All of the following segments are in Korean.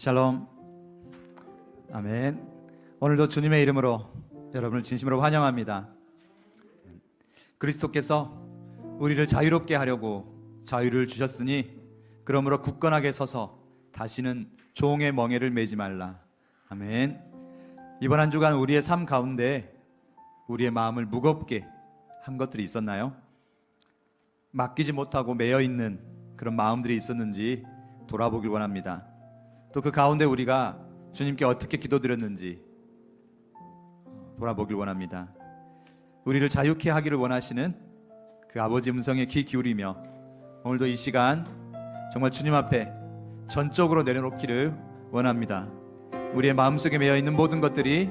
샬롬. 아멘. 오늘도 주님의 이름으로 여러분을 진심으로 환영합니다. 그리스도께서 우리를 자유롭게 하려고 자유를 주셨으니 그러므로 굳건하게 서서 다시는 종의 멍에를 매지 말라. 아멘. 이번 한 주간 우리의 삶 가운데 우리의 마음을 무겁게 한 것들이 있었나요? 맡기지 못하고 매여 있는 그런 마음들이 있었는지 돌아보길 원합니다. 또 그 가운데 우리가 주님께 어떻게 기도드렸는지 돌아보길 원합니다. 우리를 자유케 하기를 원하시는 그 아버지 음성에 귀 기울이며 오늘도 이 시간 정말 주님 앞에 전적으로 내려놓기를 원합니다. 우리의 마음속에 매여 있는 모든 것들이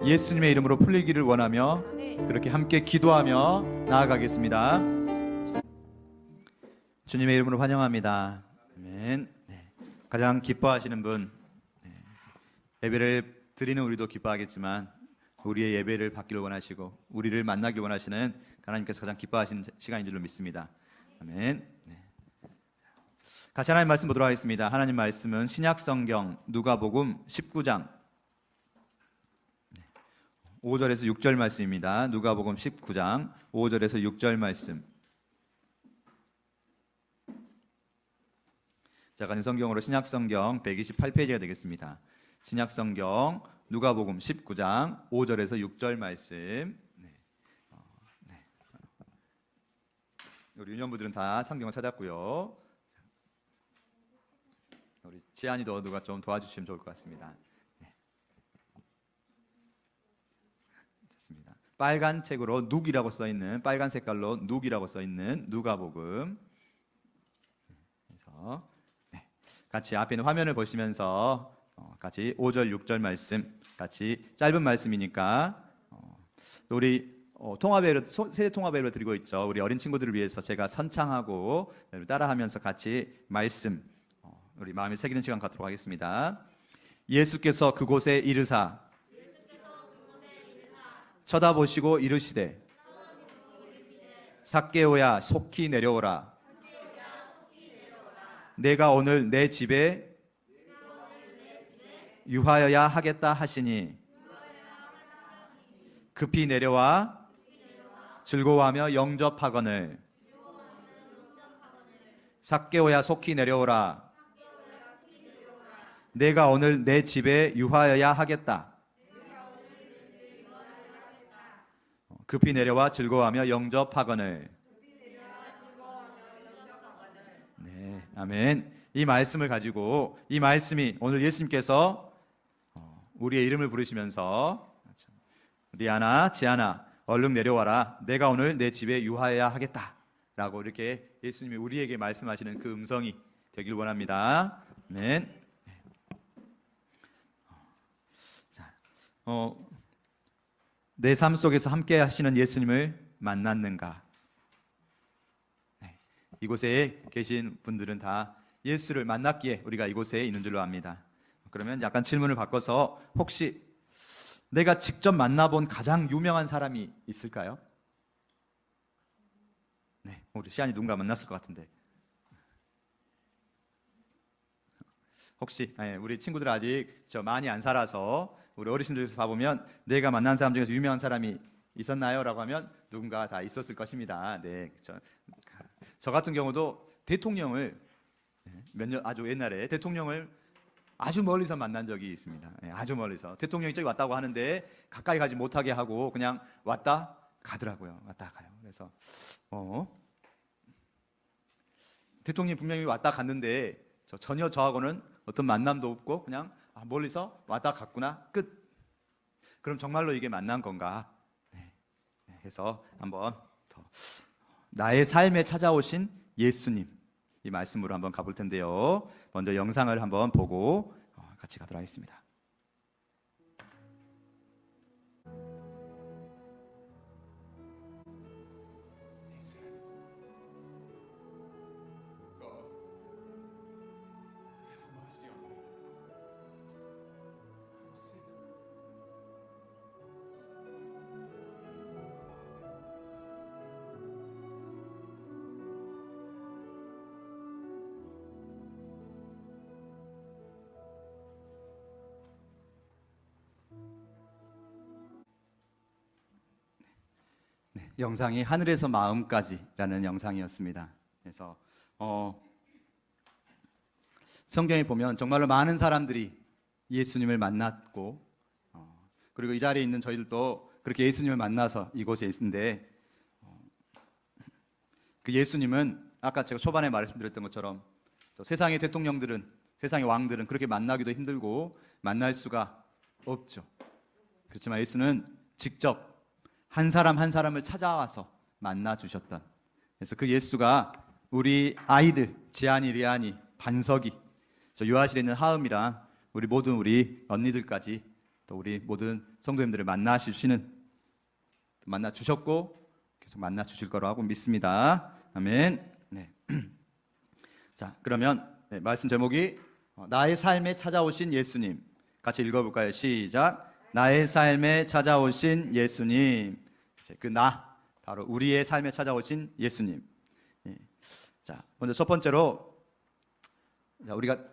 예수님의 이름으로 풀리기를 원하며 그렇게 함께 기도하며 나아가겠습니다. 주님의 이름으로 환영합니다. 아멘. 가장 기뻐하시는 분, 예배를 드리는 우리도 기뻐하겠지만 우리의 예배를 받기를 원하시고 우리를 만나길 원하시는 하나님께서 가장 기뻐하시는 시간인 줄로 믿습니다. 아멘. 같이 하나님 말씀 보도록 하겠습니다. 하나님 말씀은 신약성경 누가복음 19장 5절에서 6절 말씀입니다. 누가복음 19장 5절에서 6절 말씀. 자, 같은 성경으로 신약성경 128페이지가 되겠습니다. 신약성경 누가복음 19장 5절에서 6절 말씀. 우리 유년부들은 다 성경을 찾았고요. 우리 지안이도 누가 좀 도와주시면 좋을 것 같습니다. 좋습니다. 빨간 책으로 눅이라고 써 있는, 빨간 색깔로 눅이라고 써 있는 누가복음. 그래서 같이 앞에 있는 화면을 보시면서 같이 5절 6절 말씀, 같이 짧은 말씀이니까 우리 통합예로, 세대 통합예로 드리고 있죠. 우리 어린 친구들을 위해서 제가 선창하고 따라하면서 같이 말씀 우리 마음에 새기는 시간 갖도록 하겠습니다. 예수께서 그곳에 이르사 쳐다보시고 이르시되 삭개오야 속히 내려오라. 내가 오늘 내 집에 유하여야 하겠다 하시니 급히 내려와 즐거워하며 영접하거늘. 삭개오야 속히 내려오라. 내가 오늘 내 집에 유하여야 하겠다. 급히 내려와 즐거워하며 영접하거늘. 네, 아멘. 이 말씀을 가지고 이 말씀이 오늘 예수님께서 우리의 이름을 부르시면서 리아나, 지아나 얼른 내려와라. 내가 오늘 내 집에 유하여야 하겠다 라고 이렇게 예수님이 우리에게 말씀하시는 그 음성이 되길 원합니다. 아멘. 내 삶 속에서 함께 하시는 예수님을 만났는가? 이곳에 계신 분들은 다 예수를 만났기에 우리가 이곳에 있는 줄로 압니다. 그러면 약간 질문을 바꿔서 혹시 내가 직접 만나본 가장 유명한 사람이 있을까요? 네, 우리 시안이 누군가 만났을 것 같은데 혹시 우리 친구들 아직 많이 안 살아서 우리 어르신들에서 봐보면 내가 만난 사람 중에서 유명한 사람이 있었나요? 라고 하면 누군가 다 있었을 것입니다. 네, 저 같은 경우도 대통령을 몇 년 아주 옛날에 대통령을 아주 멀리서 만난 적이 있습니다. 아주 멀리서 대통령이 저기 왔다고 하는데 가까이 가지 못하게 하고 그냥 왔다 가더라고요. 왔다 가요. 그래서 대통령이 분명히 왔다 갔는데 전혀 저하고는 어떤 만남도 없고 그냥 멀리서 왔다 갔구나 끝. 그럼 정말로 이게 만난 건가? 해서 한번 더 나의 삶에 찾아오신 예수님 이 말씀으로 한번 가볼 텐데요. 먼저 영상을 한번 보고 같이 가도록 하겠습니다. 영상이 하늘에서 마음까지라는 영상이었습니다. 그래서 성경에 보면 정말로 많은 사람들이 예수님을 만났고 그리고 이 자리에 있는 저희들도 그렇게 예수님을 만나서 이곳에 있는데 그 예수님은 아까 제가 초반에 말씀드렸던 것처럼 세상의 대통령들은, 세상의 왕들은 그렇게 만나기도 힘들고 만날 수가 없죠. 그렇지만 예수는 직접 한 사람 한 사람을 찾아와서 만나 주셨던, 그래서 그 예수가 우리 아이들 지안이, 리안이, 반석이, 저 유아실에 있는 하음이랑 우리 모든 우리 언니들까지 또 우리 모든 성도님들을 만나 주셨고 계속 만나 주실 거라고 믿습니다. 아멘. 네. 자, 그러면 말씀 제목이 나의 삶에 찾아오신 예수님. 같이 읽어볼까요? 시작. 나의 삶에 찾아오신 예수님. 그 나, 바로 우리의 삶에 찾아오신 예수님. 자, 먼저 첫 번째로,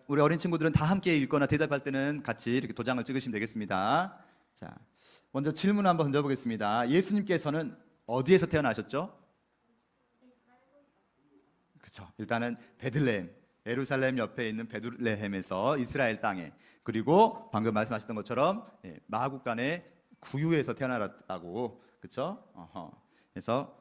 우리 어린 친구들은 다 함께 읽거나 대답할 때는 같이 이렇게 도장을 찍으시면 되겠습니다. 자, 먼저 질문 한번 던져보겠습니다. 예수님께서는 어디에서 태어나셨죠? 그렇죠. 일단은 베들레헴, 예루살렘 옆에 있는 베들레헴에서 이스라엘 땅에, 그리고 방금 말씀하셨던 것처럼 마구간의 구유에서 태어났다고, 그렇죠? 그래서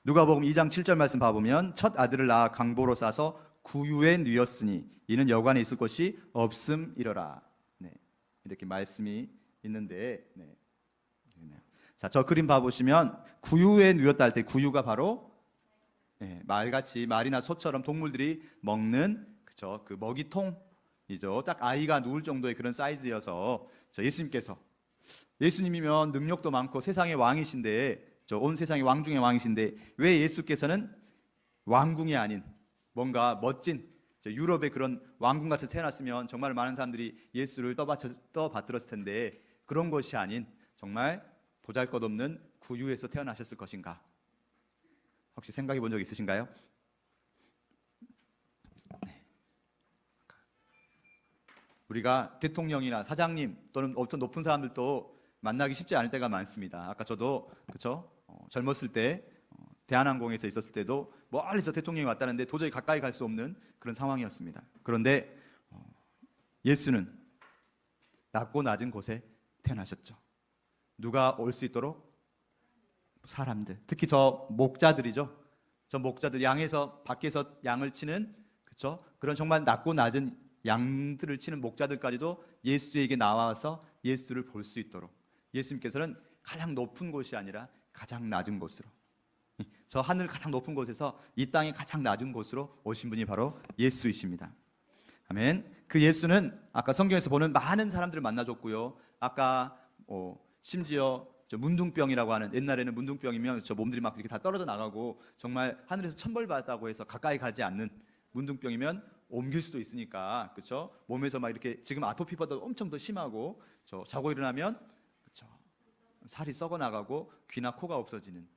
누가복음 2장 7절 말씀 봐보면 첫 아들을 낳아 강보로 싸서 구유에 누였으니 이는 여관에 있을 곳이 없음이러라. 네, 이렇게 말씀이 있는데, 자, 저 그림 봐보시면 구유에 누였다 할 때 구유가 바로 말같이 말이나 소처럼 동물들이 먹는, 그쵸, 그 먹이통이죠. 딱 아이가 누울 정도의 그런 사이즈여서 예수님이면 능력도 많고 세상의 왕이신데, 온 세상의 왕 중의 왕이신데 왜 예수께서는 왕궁이 아닌 뭔가 멋진 유럽의 그런 왕궁 같이 태어났으면 정말 많은 사람들이 예수를 떠받들었을 텐데 그런 것이 아닌 정말 보잘것없는 구유에서 태어나셨을 것인가? 혹시 생각해 본 적 있으신가요? 우리가 대통령이나 사장님 또는 어떤 높은 사람들도 만나기 쉽지 않을 때가 많습니다. 아까 저도 그렇죠? 젊었을 때 대한항공에서 있었을 때도 멀리서 대통령이 왔다는데 도저히 가까이 갈 수 없는 그런 상황이었습니다. 그런데 예수는 낮고 낮은 곳에 태어나셨죠. 누가 올 수 있도록? 사람들, 특히 저 목자들이죠. 저 목자들, 양에서 밖에서 양을 치는, 그렇죠? 그런 정말 낮고 낮은 양들을 치는 목자들까지도 예수에게 나와서 예수를 볼 수 있도록 예수님께서는 가장 높은 곳이 아니라 가장 낮은 곳으로, 저 하늘 가장 높은 곳에서 이 땅의 가장 낮은 곳으로 오신 분이 바로 예수이십니다. 아멘. 그 예수는 아까 성경에서 보는 많은 사람들을 만나줬고요. 아까 심지어 문둥병이라고 하는, 옛날에는 문둥병이면 저 몸들이 막 이렇게 다 떨어져 나가고 정말 하늘에서 천벌받았다고 해서 가까이 가지 않는, 문둥병이면 옮길 수도 있으니까, 그렇죠? 몸에서 막 이렇게 지금 아토피보다 엄청 더 심하고 자고 일어나면, 그렇죠, 살이 썩어 나가고 귀나 코가 없어지는.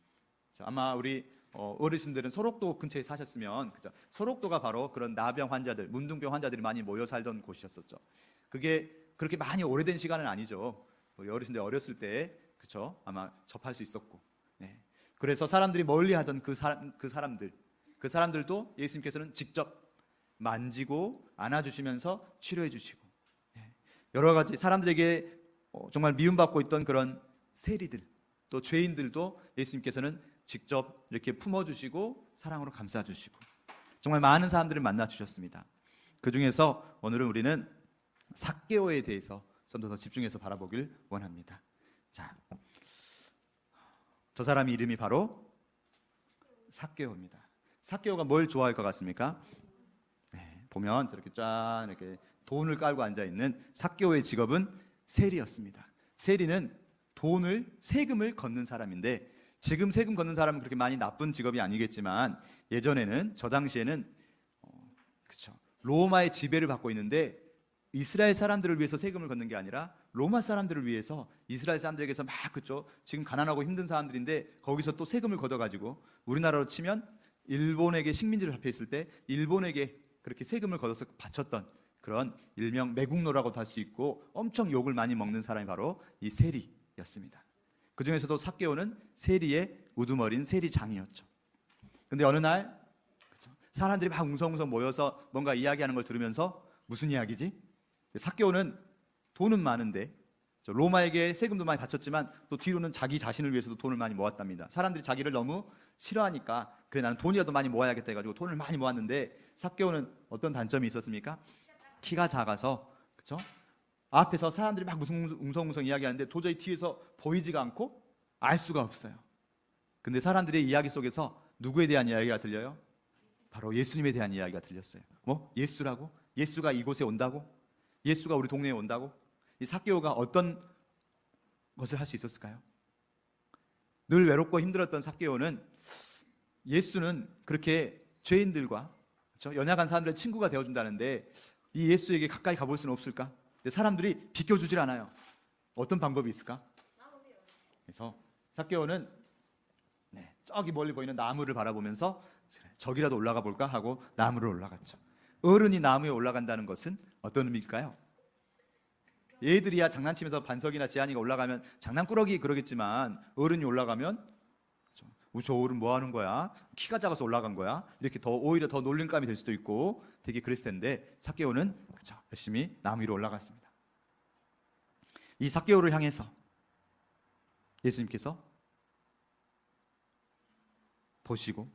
아마 우리 어르신들은 소록도 근처에 사셨으면, 그렇죠? 소록도가 바로 그런 나병 환자들, 문둥병 환자들이 많이 모여 살던 곳이었었죠. 그게 그렇게 많이 오래된 시간은 아니죠. 우리 어르신들 어렸을 때, 그렇죠, 아마 접할 수 있었고, 그래서 사람들이 멀리하던 그 사람들도 예수님께서는 직접 만지고 안아주시면서 치료해 주시고, 여러 가지 사람들에게 정말 미움받고 있던 그런 세리들, 또 죄인들도 예수님께서는 직접 이렇게 품어주시고 사랑으로 감싸주시고 정말 많은 사람들을 만나 주셨습니다. 그 중에서 오늘은 우리는 삭개오에 대해서 좀 더 집중해서 바라보길 원합니다. 자, 저 사람의 이름이 바로 삭개오입니다. 삭개오가 뭘 좋아할 것 같습니까? 보면 저렇게 쫙 이렇게 돈을 깔고 앉아 있는 삭개오의 직업은 세리였습니다. 세리는 세금을 걷는 사람인데, 지금 세금 걷는 사람은 그렇게 많이 나쁜 직업이 아니겠지만 예전에는, 저 당시에는 그렇죠, 로마의 지배를 받고 있는데 이스라엘 사람들을 위해서 세금을 걷는 게 아니라 로마 사람들을 위해서, 이스라엘 사람들에게서 막, 그렇죠, 지금 가난하고 힘든 사람들인데 거기서 또 세금을 걷어가지고, 우리나라로 치면 일본에게 식민지를 잡혀 있을 때 일본에게 그렇게 세금을 걷어서 바쳤던 그런 일명 매국노라고도 할 수 있고 엄청 욕을 많이 먹는 사람이 바로 이 세리였습니다. 그 중에서도 삭개오는 세리의 우두머리인 세리장이었죠. 근데 어느 날 사람들이 막 웅성웅성 모여서 뭔가 이야기하는 걸 들으면서 무슨 이야기지? 삭개오는 돈은 많은데 로마에게 세금도 많이 바쳤지만 또 뒤로는 자기 자신을 위해서도 돈을 많이 모았답니다. 사람들이 자기를 너무 싫어하니까 그래 나는 돈이라도 많이 모아야겠다 해가지고 돈을 많이 모았는데 삭개오는 어떤 단점이 있었습니까? 키가 작아서 그렇죠? 앞에서 사람들이 막 무슨 웅성웅성 이야기하는데 도저히 뒤에서 보이지가 않고 알 수가 없어요. 근데 사람들의 이야기 속에서 누구에 대한 이야기가 들려요? 바로 예수님에 대한 이야기가 들렸어요. 뭐? 예수라고? 예수가 이곳에 온다고? 예수가 우리 동네에 온다고? 이 삭개오가 어떤 것을 할 수 있었을까요? 늘 외롭고 힘들었던 삭개오는 예수는 그렇게 죄인들과 그렇죠? 연약한 사람들의 친구가 되어준다는데 이 예수에게 가까이 가볼 수는 없을까? 근데 사람들이 비켜주질 않아요. 어떤 방법이 있을까? 그래서 삭개오는 저기 멀리 보이는 나무를 바라보면서 저기라도 올라가 볼까 하고 나무를 올라갔죠. 어른이 나무에 올라간다는 것은 어떤 의미일까요? 애들이야 장난치면서 반석이나 지한이가 올라가면 장난꾸러기 그러겠지만 어른이 올라가면 저 어른 뭐 하는 거야? 키가 작아서 올라간 거야? 이렇게 오히려 더 놀림감이 될 수도 있고 되게 그랬을 텐데 삭개오는 그쵸, 열심히 나무 위로 올라갔습니다. 이 삭개오를 향해서 예수님께서 보시고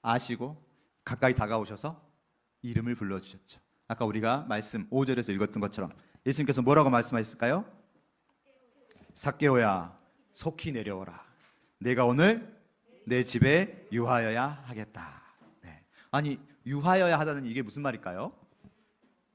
아시고 가까이 다가오셔서 이름을 불러주셨죠. 아까 우리가 말씀 5절에서 읽었던 것처럼 예수님께서 뭐라고 말씀하셨을까요? 삭개오야 속히 내려오라. 내가 오늘 내 집에 유하여야 하겠다. 네. 아니 유하여야 하다는 이게 무슨 말일까요?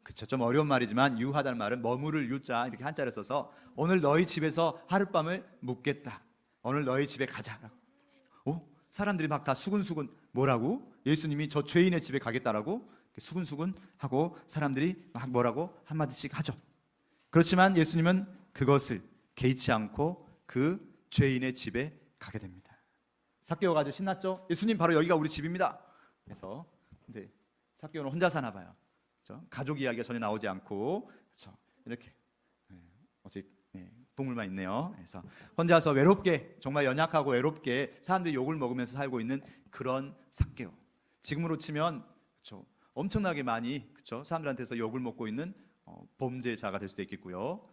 그쵸, 좀 어려운 말이지만 유하다는 말은 머무를 유자 이렇게 한자를 써서 오늘 너희 집에서 하룻밤을 묵겠다. 오늘 너희 집에 가자라고. 사람들이 막 다 수근수근 뭐라고? 예수님이 저 죄인의 집에 가겠다라고 수근수근 하고 사람들이 막 뭐라고 한마디씩 하죠. 그렇지만 예수님은 그것을 개의치 않고 그 죄인의 집에 가게 됩니다. 삭개오가 아주 신났죠. 예수님 바로 여기가 우리 집입니다. 그래서 근데 삭개오는 혼자 사나 봐요. 그렇죠? 가족 이야기가 전혀 나오지 않고 그렇죠? 이렇게 오직 동물만 있네요. 그래서 혼자서 외롭게 정말 연약하고 외롭게 사람들이 욕을 먹으면서 살고 있는 그런 삭개오. 지금으로 치면 그렇죠? 엄청나게 많이 그렇죠? 사람들한테서 욕을 먹고 있는 범죄자가 될 수도 있겠고요.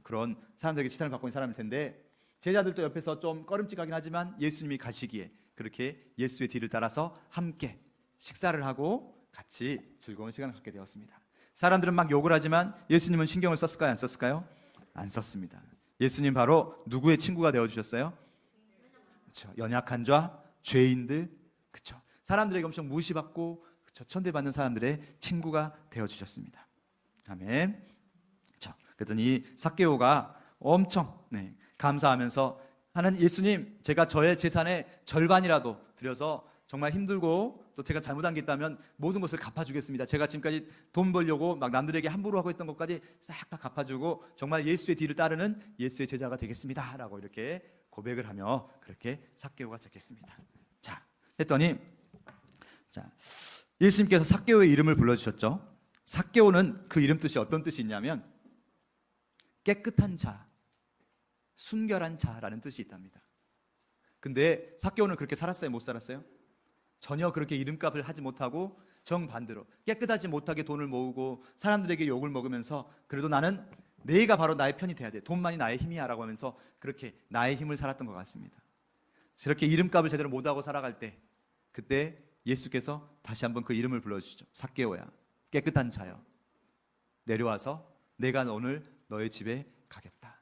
그런 사람들에게 치단을 받고 있는 사람일 텐데 제자들도 옆에서 좀 꺼림칙하긴 하지만 예수님이 가시기에 그렇게 예수의 뒤를 따라서 함께 식사를 하고 같이 즐거운 시간을 갖게 되었습니다. 사람들은 막 욕을 하지만 예수님은 신경을 썼을까요? 안 썼을까요? 안 썼습니다. 예수님 바로 누구의 친구가 되어주셨어요? 그렇죠. 연약한 자, 죄인들, 그렇죠. 사람들에게 엄청 무시받고 그렇죠. 천대받는 사람들의 친구가 되어주셨습니다. 아멘. 그렇죠. 그랬더니 삭개오가 엄청 감사하면서 하나님 예수님 제가 저의 재산의 절반이라도 드려서 정말 힘들고 또 제가 잘못한 게 있다면 모든 것을 갚아주겠습니다. 제가 지금까지 돈 벌려고 막 남들에게 함부로 하고 있던 것까지 싹 다 갚아주고 정말 예수의 뒤를 따르는 예수의 제자가 되겠습니다 라고 이렇게 고백을 하며 그렇게 삭개오가 됐겠습니다. 자 했더니 예수님께서 삭개오의 이름을 불러주셨죠. 삭개오는 그 이름 뜻이 어떤 뜻이 있냐면 깨끗한 자, 순결한 자라는 뜻이 있답니다. 근데 삭개오는 그렇게 살았어요? 못 살았어요? 전혀 그렇게 이름값을 하지 못하고 정반대로 깨끗하지 못하게 돈을 모으고 사람들에게 욕을 먹으면서 그래도 나는 내가 바로 나의 편이 돼야 돼. 돈만이 나의 힘이야 라고 하면서 그렇게 나의 힘을 살았던 것 같습니다. 저렇게 이름값을 제대로 못하고 살아갈 때 그때 예수께서 다시 한번 그 이름을 불러주시죠. 삭개오야 깨끗한 자여 내려와서 내가 오늘 너의 집에 가겠다.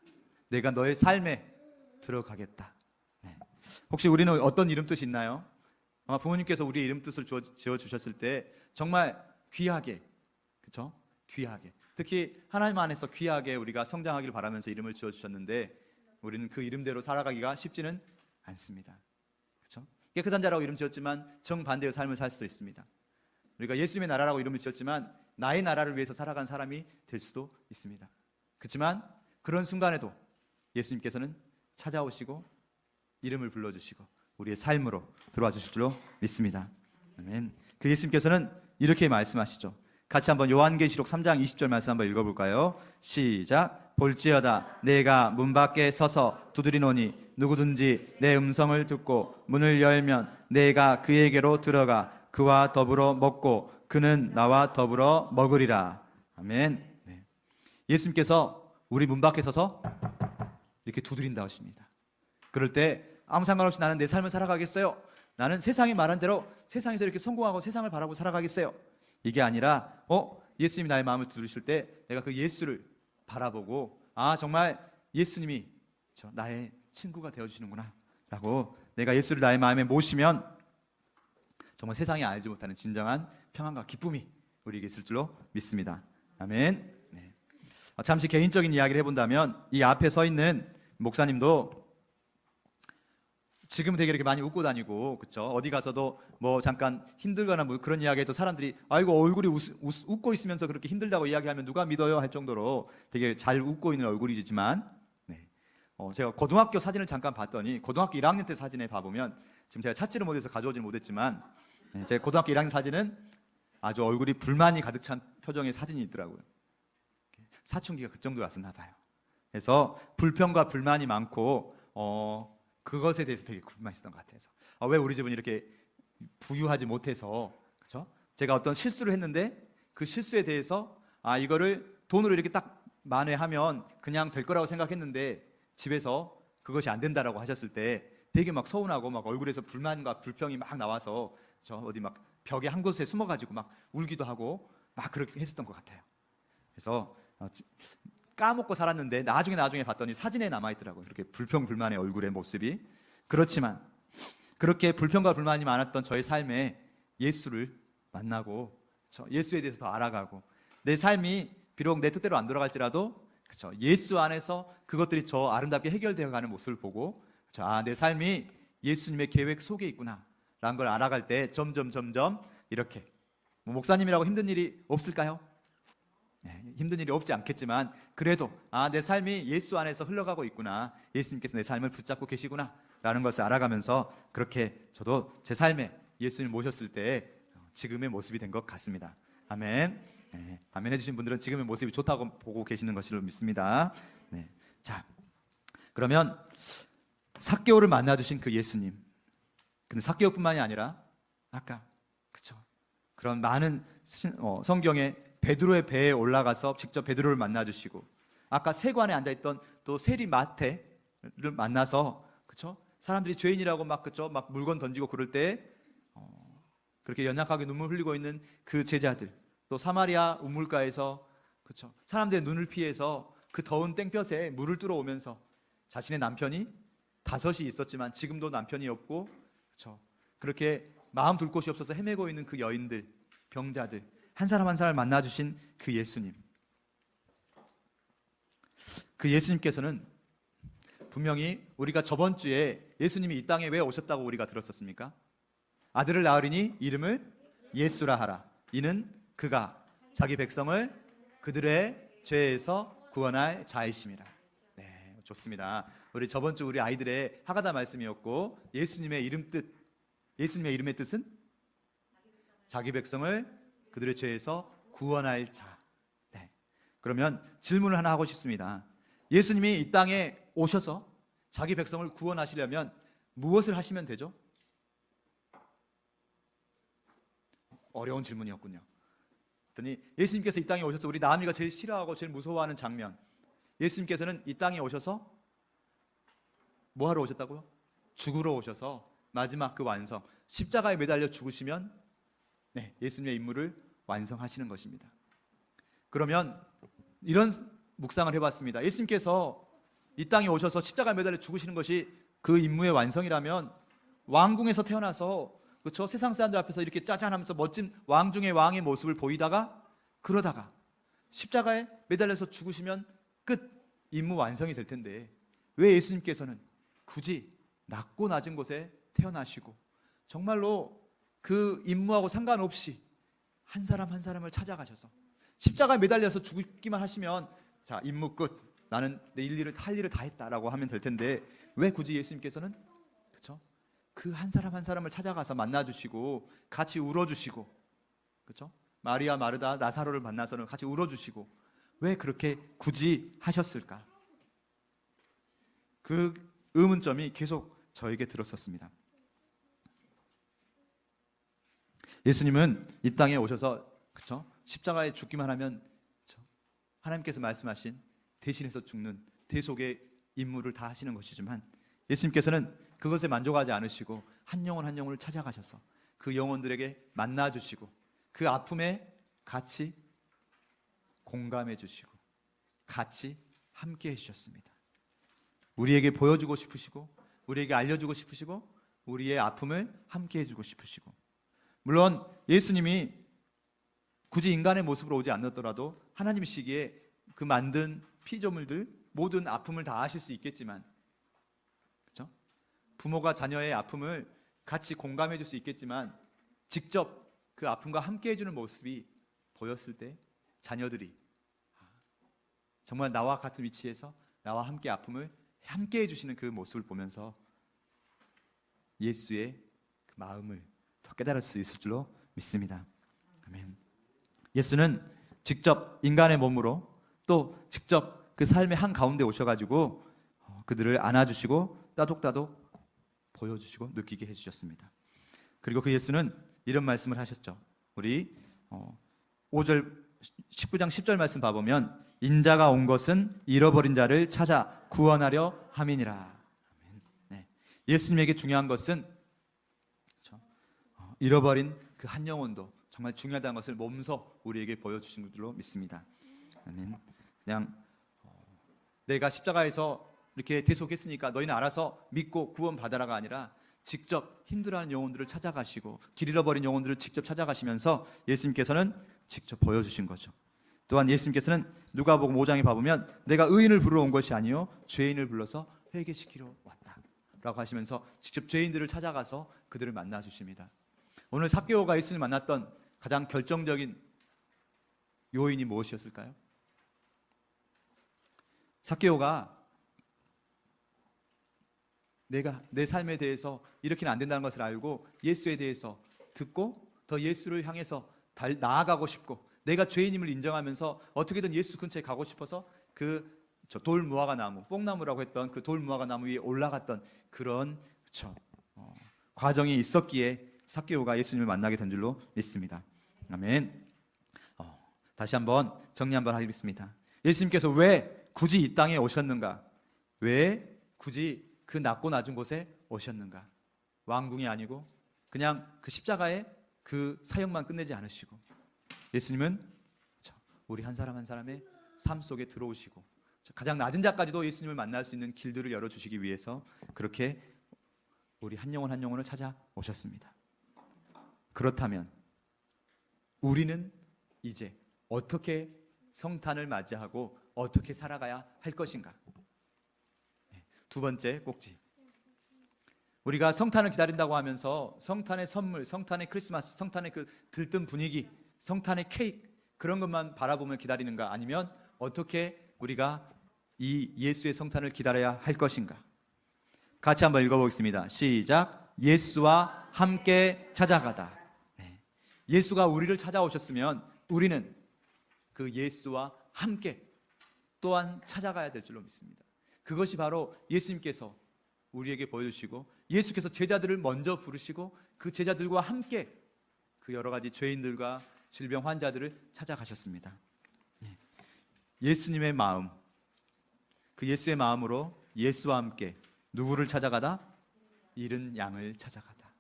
내가 너의 삶에 들어가겠다. 혹시 우리는 어떤 이름 뜻이 있나요? 아마 부모님께서 우리의 이름 뜻을 지어주셨을 때 정말 귀하게 그렇죠? 귀하게 특히 하나님 안에서 귀하게 우리가 성장하기를 바라면서 이름을 지어주셨는데 우리는 그 이름대로 살아가기가 쉽지는 않습니다. 그렇죠? 깨끗한 자라고 이름 지었지만 정반대의 삶을 살 수도 있습니다. 우리가 예수님의 나라라고 이름을 지었지만 나의 나라를 위해서 살아간 사람이 될 수도 있습니다. 그렇지만 그런 순간에도 예수님께서는 찾아오시고 이름을 불러주시고 우리의 삶으로 들어와 주실 줄로 믿습니다. 아멘. 그 예수님께서는 이렇게 말씀하시죠. 같이 한번 요한계시록 3장 20절 말씀 한번 읽어볼까요? 시작. 볼지어다 내가 문 밖에 서서 두드리노니 누구든지 내 음성을 듣고 문을 열면 내가 그에게로 들어가 그와 더불어 먹고 그는 나와 더불어 먹으리라. 아멘. 네. 예수님께서 우리 문 밖에 서서 이렇게 두드린다 하십니다. 그럴 때 아무 상관없이 나는 내 삶을 살아가겠어요. 나는 세상이 말한 대로 세상에서 이렇게 성공하고 세상을 바라고 살아가겠어요. 이게 아니라 예수님이 나의 마음을 두드리실 때 내가 그 예수를 바라보고 정말 예수님이 나의 친구가 되어주시는구나 라고 내가 예수를 나의 마음에 모시면 정말 세상이 알지 못하는 진정한 평안과 기쁨이 우리에게 있을 줄로 믿습니다. 아멘. 네. 잠시 개인적인 이야기를 해본다면 이 앞에 서 있는 목사님도 지금 되게 이렇게 많이 웃고 다니고, 그렇죠? 어디 가서도 뭐 잠깐 힘들거나 뭐 그런 이야기해도 사람들이 아이고 얼굴이 웃고 있으면서 그렇게 힘들다고 이야기하면 누가 믿어요 할 정도로 되게 잘 웃고 있는 얼굴이지만, 네. 제가 고등학교 사진을 잠깐 봤더니 고등학교 1학년 때 사진에 봐보면 지금 제가 찾지를 못해서 가져오지는 못했지만 제 고등학교 1학년 사진은 아주 얼굴이 불만이 가득 찬 표정의 사진이 있더라고요. 사춘기가 그 정도였었나 봐요. 그래서 불평과 불만이 많고 그것에 대해서 되게 불만이 있었던 것 같아서 왜 우리 집은 이렇게 부유하지 못해서, 그렇죠? 제가 어떤 실수를 했는데 그 실수에 대해서 이거를 돈으로 이렇게 딱 만회하면 그냥 될 거라고 생각했는데 집에서 그것이 안 된다라고 하셨을 때 되게 막 서운하고 막 얼굴에서 불만과 불평이 막 나와서 어디 막 벽에 한 곳에 숨어가지고 막 울기도 하고 막 그렇게 했었던 것 같아요. 그래서 까먹고 살았는데 나중에 봤더니 사진에 남아있더라고요. 그렇게 불평불만의 얼굴의 모습이. 그렇지만 그렇게 불평과 불만이 많았던 저의 삶에 예수를 만나고 예수에 대해서 더 알아가고 내 삶이 비록 내 뜻대로 안 돌아갈지라도 예수 안에서 그것들이 저 아름답게 해결되어 가는 모습을 보고 내 삶이 예수님의 계획 속에 있구나 라는 걸 알아갈 때 점점 이렇게 목사님이라고 힘든 일이 없을까요? 힘든 일이 없지 않겠지만 그래도 내 삶이 예수 안에서 흘러가고 있구나, 예수님께서 내 삶을 붙잡고 계시구나 라는 것을 알아가면서 그렇게 저도 제 삶에 예수님 모셨을 때 지금의 모습이 된 것 같습니다. 아멘. 네, 아멘 해주신 분들은 지금의 모습이 좋다고 보고 계시는 것으로 믿습니다. 네. 자, 그러면 삭개오를 만나주신 그 예수님, 근데 삭개오뿐만이 아니라 아까 그런 많은 성경에 베드로의 배에 올라가서 직접 베드로를 만나주시고, 아까 세관에 앉아있던 또 세리 마태를 만나서 사람들이 죄인이라고 막 물건 던지고 그럴 때 그렇게 연약하게 눈물 흘리고 있는 그 제자들, 또 사마리아 우물가에서 사람들의 눈을 피해서 그 더운 땡볕에 물을 뚫어 오면서 자신의 남편이 5이 있었지만 지금도 남편이 없고 그렇게 마음 둘 곳이 없어서 헤매고 있는 그 여인들, 병자들 한 사람 한 사람을 만나주신 그 예수님, 그 예수님께서는 분명히 우리가 저번 주에 예수님이 이 땅에 왜 오셨다고 우리가 들었었습니까? 아들을 낳으리니 이름을 예수라 하라. 이는 그가 자기 백성을 그들의 죄에서 구원할 자이심이라. 네, 좋습니다. 우리 저번 주 우리 아이들의 하가다 말씀이었고, 예수님의 이름의 뜻은 자기 백성을 그들의 죄에서 구원할 자. 네. 그러면 질문을 하나 하고 싶습니다. 예수님이 이 땅에 오셔서 자기 백성을 구원하시려면 무엇을 하시면 되죠? 어려운 질문이었군요. 그랬더니 예수님께서 이 땅에 오셔서 우리 나은이가 제일 싫어하고 제일 무서워하는 장면, 예수님께서는 이 땅에 오셔서 뭐 하러 오셨다고요? 죽으러 오셔서 마지막 그 완성, 십자가에 매달려 죽으시면 예수님의 임무를 완성하시는 것입니다. 그러면 이런 묵상을 해봤습니다. 예수님께서 이 땅에 오셔서 십자가에 매달려 죽으시는 것이 그 임무의 완성이라면 왕궁에서 태어나서 세상 사람들 앞에서 이렇게 짜잔하면서 멋진 왕 중의 왕의 모습을 보이다가 그러다가 십자가에 매달려서 죽으시면 끝, 임무 완성이 될 텐데 왜 예수님께서는 굳이 낮고 낮은 곳에 태어나시고 정말로 그 임무하고 상관없이 한 사람 한 사람을 찾아가셔서 십자가에 매달려서 죽기만 하시면 자, 임무 끝, 나는 내 할 일을 다 했다라고 하면 될 텐데 왜 굳이 예수님께서는 그 한 사람 한 사람을 찾아가서 만나주시고 같이 울어주시고, 마리아, 마르다, 나사로를 만나서는 같이 울어주시고 왜 그렇게 굳이 하셨을까? 그 의문점이 계속 저에게 들었었습니다. 예수님은 이 땅에 오셔서 그쵸? 십자가에 죽기만 하면 그쵸? 하나님께서 말씀하신 대신해서 죽는 대속의 임무를 다 하시는 것이지만 예수님께서는 그것에 만족하지 않으시고 한 영혼 한 영혼을 찾아가셔서 그 영혼들에게 만나 주시고 그 아픔에 같이 공감해 주시고 같이 함께 해 주셨습니다. 우리에게 보여주고 싶으시고 우리에게 알려주고 싶으시고 우리의 아픔을 함께 해주고 싶으시고, 물론 예수님이 굳이 인간의 모습으로 오지 않았더라도 하나님이시기에 그 만든 피조물들 모든 아픔을 다 아실 수 있겠지만, 그렇죠? 부모가 자녀의 아픔을 같이 공감해 줄 수 있겠지만 직접 그 아픔과 함께 해주는 모습이 보였을 때 자녀들이 정말 나와 같은 위치에서 나와 함께 아픔을 함께 해주시는 그 모습을 보면서 예수의 그 마음을 더 깨달을 수 있을 줄로 믿습니다. 아멘. 예수는 직접 인간의 몸으로 또 직접 그 삶의 한가운데 오셔가지고 그들을 안아주시고 따독따독 보여주시고 느끼게 해주셨습니다. 그리고 그 예수는 이런 말씀을 하셨죠. 우리 5절 19장 10절 말씀 봐보면 인자가 온 것은 잃어버린 자를 찾아 구원하려 함이니라. 네. 예수님에게 중요한 것은 그렇죠? 잃어버린 그 한 영혼도 정말 중요하다는 것을 몸소 우리에게 보여주신 줄로 믿습니다. 아멘. 그냥 내가 십자가에서 이렇게 대속했으니까 너희는 알아서 믿고 구원받아라가 아니라 직접 힘들어하는 영혼들을 찾아가시고 길 잃어버린 영혼들을 직접 찾아가시면서 예수님께서는 직접 보여주신 거죠. 또한 예수님께서는 누가복음 5장에 봐보면 내가 의인을 부르러 온 것이 아니요 죄인을 불러서 회개시키러 왔다 라고 하시면서 직접 죄인들을 찾아가서 그들을 만나 주십니다. 오늘 삭개오가 예수님을 만났던 가장 결정적인 요인이 무엇이었을까요? 삭개오가 내가 내 삶에 대해서 이렇게는 안 된다는 것을 알고 예수에 대해서 듣고 더 예수를 향해서 나아가고 싶고 내가 죄인임을 인정하면서 어떻게든 예수 근처에 가고 싶어서 그 돌무화과 나무, 뽕나무라고 했던 그 돌무화과 나무 위에 올라갔던 그런 과정이 있었기에 삭개오가 예수님을 만나게 된 줄로 믿습니다. 아멘. 다시 한번 정리 한번 하겠습니다. 예수님께서 왜 굳이 이 땅에 오셨는가? 왜 굳이 그 낮고 낮은 곳에 오셨는가? 왕궁이 아니고 그냥 그 십자가의 그 사역만 끝내지 않으시고 예수님은 우리 한 사람 한 사람의 삶 속에 들어오시고 가장 낮은 자까지도 예수님을 만날 수 있는 길들을 열어주시기 위해서 그렇게 우리 한 영혼 한 영혼을 찾아오셨습니다. 그렇다면 우리는 이제 어떻게 성탄을 맞이하고 어떻게 살아가야 할 것인가? 두 번째 꼭지. 우리가 성탄을 기다린다고 하면서 성탄의 선물, 성탄의 크리스마스, 성탄의 그 들뜬 분위기, 성탄의 케이크 그런 것만 바라보며 기다리는가? 아니면 어떻게 우리가 이 예수의 성탄을 기다려야 할 것인가? 같이 한번 읽어보겠습니다. 시작. 예수와 함께 찾아가다. 네. 예수가 우리를 찾아오셨으면 우리는 그 예수와 함께 또한 찾아가야 될 줄로 믿습니다. 그것이 바로 예수님께서 우리에게 보여주시고 예수께서 제자들을 먼저 부르시고 그 제자들과 함께 그 여러 가지 죄인들과 질병 환자들을 찾아가셨습니다. 예수님의 마음, 그 예수의 마음으로 예수와 함께 누구를 찾아가다? 잃은 양을 찾아가다.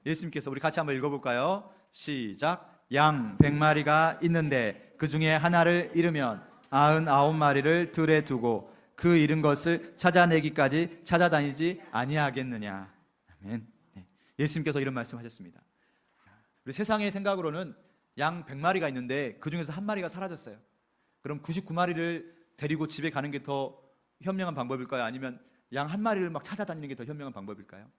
예수님께서 우리 같이 한번 읽어볼까요? 시작. 양 100마리가 있는데 그 중에 하나를 잃으면 99마리를 들에 두고 그 잃은 것을 찾아내기까지 찾아다니지 아니하겠느냐. 아멘. 예수님께서 이런 말씀하셨습니다. 우리 세상의 생각으로는 양 100마리가 있는데 그 중에서 한 마리가 사라졌어요. 그럼 99마리를 데리고 집에 가는 게 더 현명한 방법일까요? 아니면 양 한 마리를 막 찾아다니는 게 더 현명한 방법일까요?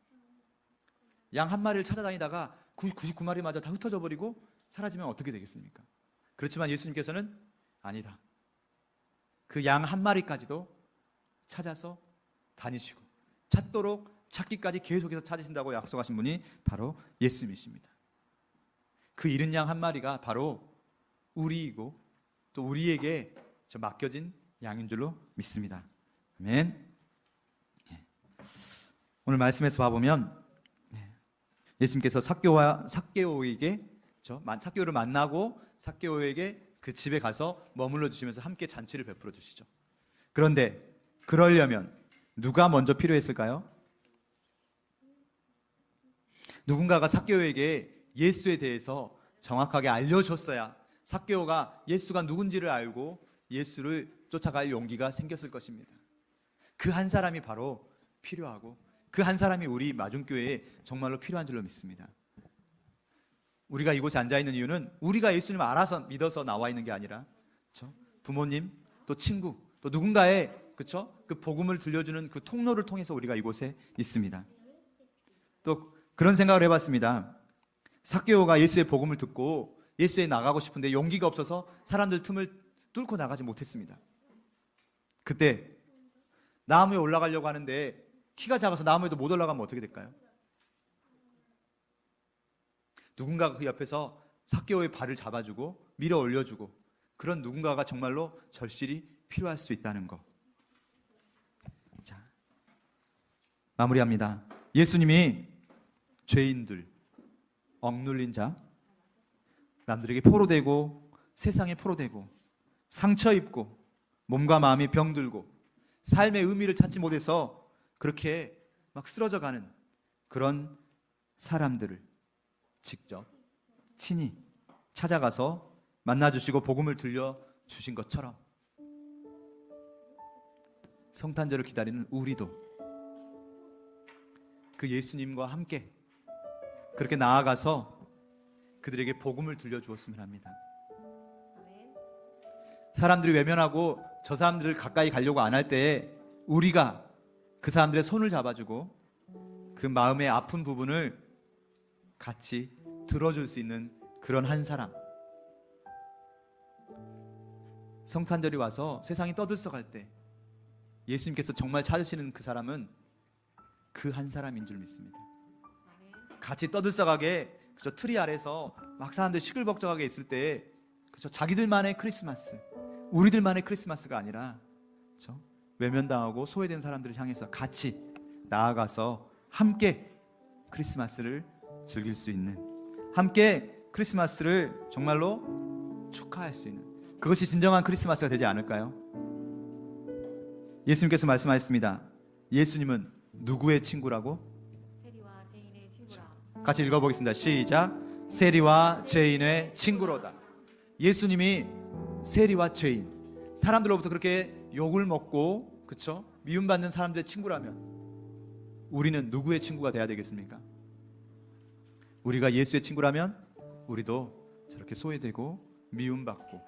양 한 마리를 찾아다니다가 99마리마저 다 흩어져 버리고 사라지면 어떻게 되겠습니까? 그렇지만 예수님께서는 아니다. 그 양 한 마리까지도 찾아서 다니시고 찾도록 찾기까지 계속해서 찾으신다고 약속하신 분이 바로 예수님이십니다. 그 잃은 양 한 마리가 바로 우리이고 또 우리에게 맡겨진 양인 줄로 믿습니다. 아멘. 오늘 말씀에서 봐보면 예수님께서 삭개오에게 삭개오를 만나고 삭개오에게 그 집에 가서 머물러 주시면서 함께 잔치를 베풀어 주시죠. 그런데 그러려면 누가 먼저 필요했을까요? 누군가가 삭개오에게 예수에 대해서 정확하게 알려줬어야 삭개오가 예수가 누군지를 알고 예수를 쫓아갈 용기가 생겼을 것입니다. 그 한 사람이 바로 필요하고 그 한 사람이 우리 마중교회에 정말로 필요한 줄로 믿습니다. 우리가 이곳에 앉아있는 이유는 우리가 예수님을 알아서 믿어서 나와 있는 게 아니라 그렇죠? 부모님, 또 친구, 또 누군가의 그렇죠? 그 복음을 들려주는 그 통로를 통해서 우리가 이곳에 있습니다. 또 그런 생각을 해봤습니다. 삭개오가 예수의 복음을 듣고 예수에 나가고 싶은데 용기가 없어서 사람들 틈을 뚫고 나가지 못했습니다. 그때 나무에 올라가려고 하는데 키가 작아서 나무에도 못 올라가면 어떻게 될까요? 누군가가 그 옆에서 삭개오의 발을 잡아주고 밀어 올려주고 그런 누군가가 정말로 절실히 필요할 수 있다는 것. 자, 마무리합니다. 예수님이 죄인들, 억눌린 자, 남들에게 포로되고 세상에 포로되고 상처 입고 몸과 마음이 병들고 삶의 의미를 찾지 못해서 그렇게 막 쓰러져가는 그런 사람들을 직접 친히 찾아가서 만나주시고 복음을 들려주신 것처럼 성탄절을 기다리는 우리도 그 예수님과 함께 그렇게 나아가서 그들에게 복음을 들려주었으면 합니다. 사람들이 외면하고 저 사람들을 가까이 가려고 안 할 때에 우리가 그 사람들의 손을 잡아주고 그 마음의 아픈 부분을 같이 들어줄 수 있는 그런 한 사람. 성탄절이 와서 세상이 떠들썩할 때 예수님께서 정말 찾으시는 그 사람은 그 한 사람인 줄 믿습니다. 같이 떠들썩하게 그저 트리 아래서 막 사람들 시끌벅적하게 있을 때 그저 자기들만의 크리스마스, 우리들만의 크리스마스가 아니라 그저 외면당하고 소외된 사람들을 향해서 같이 나아가서 함께 크리스마스를 즐길 수 있는, 함께 크리스마스를 정말로 축하할 수 있는, 그것이 진정한 크리스마스가 되지 않을까요? 예수님께서 말씀하셨습니다. 예수님은 누구의 친구라고? 세리와 죄인의 친구라. 같이 읽어보겠습니다. 시작. 세리와 죄인의 친구로다. 예수님이 세리와 죄인, 사람들로부터 그렇게 욕을 먹고 그쵸? 미움받는 사람들의 친구라면 우리는 누구의 친구가 돼야 되겠습니까? 우리가 예수의 친구라면 우리도 저렇게 소외되고 미움받고,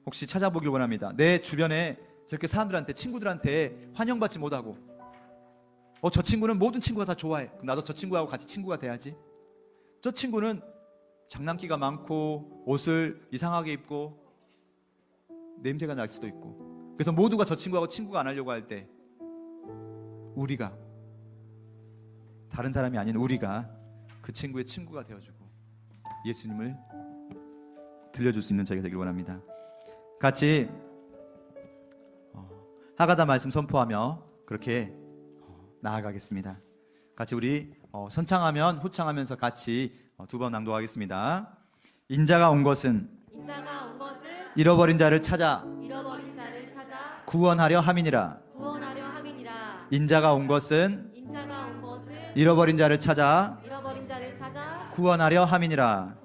혹시 찾아보길 원합니다. 내 주변에 저렇게 사람들한테, 친구들한테 환영받지 못하고 저 친구는 모든 친구가 다 좋아해, 그럼 나도 저 친구하고 같이 친구가 돼야지. 저 친구는 장난기가 많고 옷을 이상하게 입고 냄새가 날 수도 있고, 그래서 모두가 저 친구하고 친구가 안 하려고 할 때 우리가, 다른 사람이 아닌 우리가 그 친구의 친구가 되어주고 예수님을 들려줄 수 있는 저희가 되길 원합니다. 같이 하가다 말씀 선포하며 그렇게 나아가겠습니다. 같이 우리 선창하면 후창하면서 같이 두 번 낭독하겠습니다. 인자가 온 것은 잃어버린 자를 찾아 구원하려 함이니라. 인자가 온 것은 잃어버린 자를 찾아 구원하려 함이니라.